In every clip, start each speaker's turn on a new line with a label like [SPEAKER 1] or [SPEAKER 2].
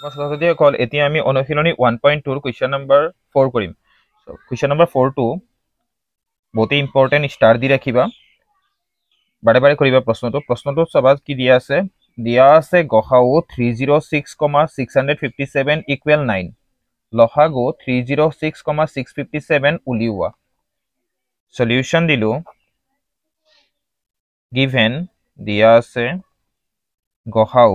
[SPEAKER 1] ছাত্ৰ-ছাত্ৰীসকল এতিয়া আমি অনুশীলনী 1.2 ৰ কুৱেশ্যন নম্বৰ 4 কৰিম। সো কুৱেশ্যন নম্বৰ 4 টো বহুত ইম্পৰ্টেন্ট ষ্টাৰ দি ৰাখিবা। বাৰে বাৰে কৰিবা প্ৰশ্নটো চাবা কি দিয়া আছে। দিয়া আছে গসাউ 306,657 ইকুৱেল 9। লসাগু 306,657 উলিওৱা। সলিউশন দিলো গিভেন দিয়া আছে গসাউ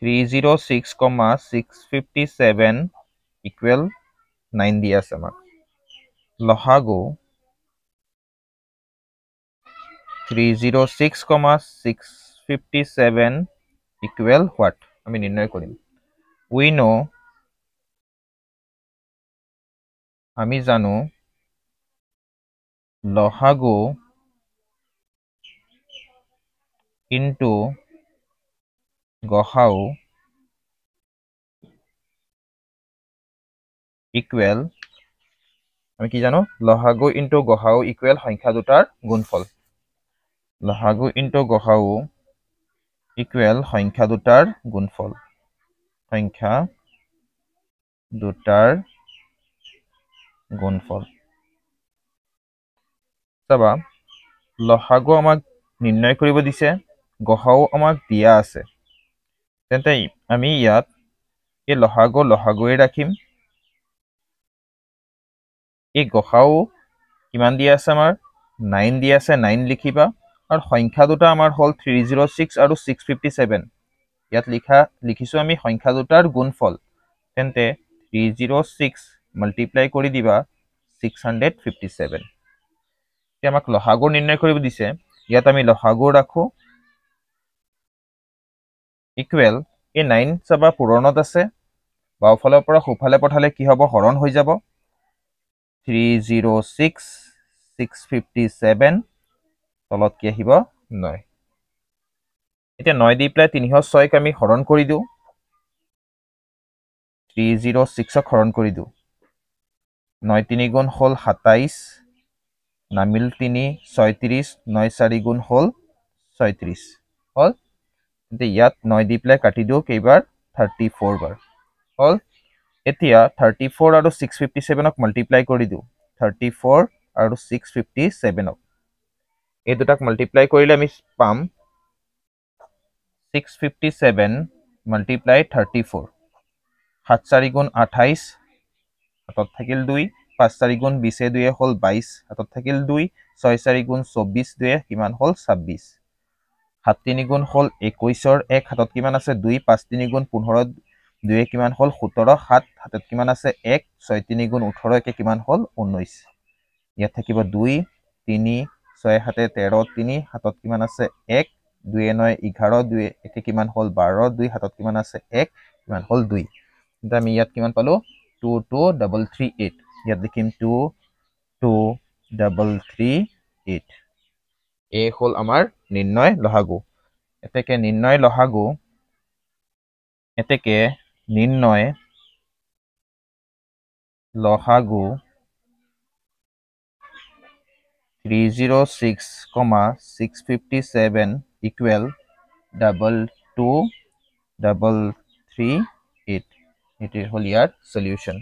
[SPEAKER 1] 306,657 ইকুৱেল 9 দিয়া আছে আমাক। লসাগু 306,657 ইকুৱেল হোৱাট আমি নিৰ্ণয় কৰিম। উই নো আমি জানো লসাগু ইনটু গসাউ ইকুৱেল আমি কি জানো লসাগু ইনটু গসাউ ইকুৱেল সংখ্যা দুটাৰ গুণফল। লসাগু ইনটু গসাউ ইকুৱেল সংখ্যা দুটাৰ গুণফল। সংখ্যা দুটাৰ গুণফল। চাবা লসাগু আমাক নিৰ্ণয় কৰিব দিছে, গসাউ আমাক দিয়া আছে। তেন্তে আমি ইয়াত এই লসাগুৱে ৰাখিম। এই গসাউ কিমান দিয়া আছে আমাৰ 9 দিয়া আছে, 9 লিখিবা। আৰু সংখ্যা দুটা আমাৰ হল 306 আৰু 657। ইয়াত লিখিছো আমি সংখ্যা দুটাৰ গুণফল। তেন্তে 306 মাল্টিপ্লাই কৰি দিবা 657। এতিয়া আমাক লসাগু নিৰ্ণয় কৰিব দিছে, ইয়াত আমি লসাগু ৰাখো ইকুৱেল এই 9 চাবা পূৰণত আছে, বাওঁফালৰ পৰা সোঁফালে পঠালে কি হ'ব হৰণ হৈ যাব। 306 657 তলত কি আহিব 9। এতিয়া 9 দি পেলাই 306 আমি হৰণ কৰি দিওঁ। 306 হৰণ কৰি দিওঁ। 9 3 গুণ হল 27, নামিল 3 36, 9 4 গুণ হল 36 হল। ইয়াত 9 দি পেলাই কাটি দিওঁ কেইবাৰ 34 বাৰ হল। এতিয়া 34 আৰু 657ক মাল্টিপ্লাই কৰি দিওঁ। 34 আৰু 657ক এই দুটাক মাল্টিপ্লাই কৰিলে আমি পাম 657 মাল্টিপ্লাই 34। 7 4 গুণ 28, হাতত থাকিল 2, 5 4 গুণ 20 2 হল 22, হাতত থাকিল 2, 6 4 গুণ 24 2 কিমান হল 26। 7 3 গুণ হল 21ৰ 1, হাতত কিমান আছে 2, 5 3 গুণ 15 2 কিমান হল 17, 7 হাতত কিমান আছে 1, 6 3 গুণ 18 1 কিমান হল 19। ইয়াত থাকিব 2 3 6 7 13 3, হাতত কিমান আছে 1, 2 9 11 2 1 কিমান হল 12, 2 হাতত কিমান আছে 1 কিমান হল 2। এতিয়া আমি ইয়াত কিমান পালো 22338। ইয়াত লিখিম 22338। এই হল আমাৰ নিৰ্ণয় লসাগু। এতেকে নিৰ্ণয় লসাগু 306,657 ইকুৱেল 22338। এটি হল ইয়াৰ সলিউশন।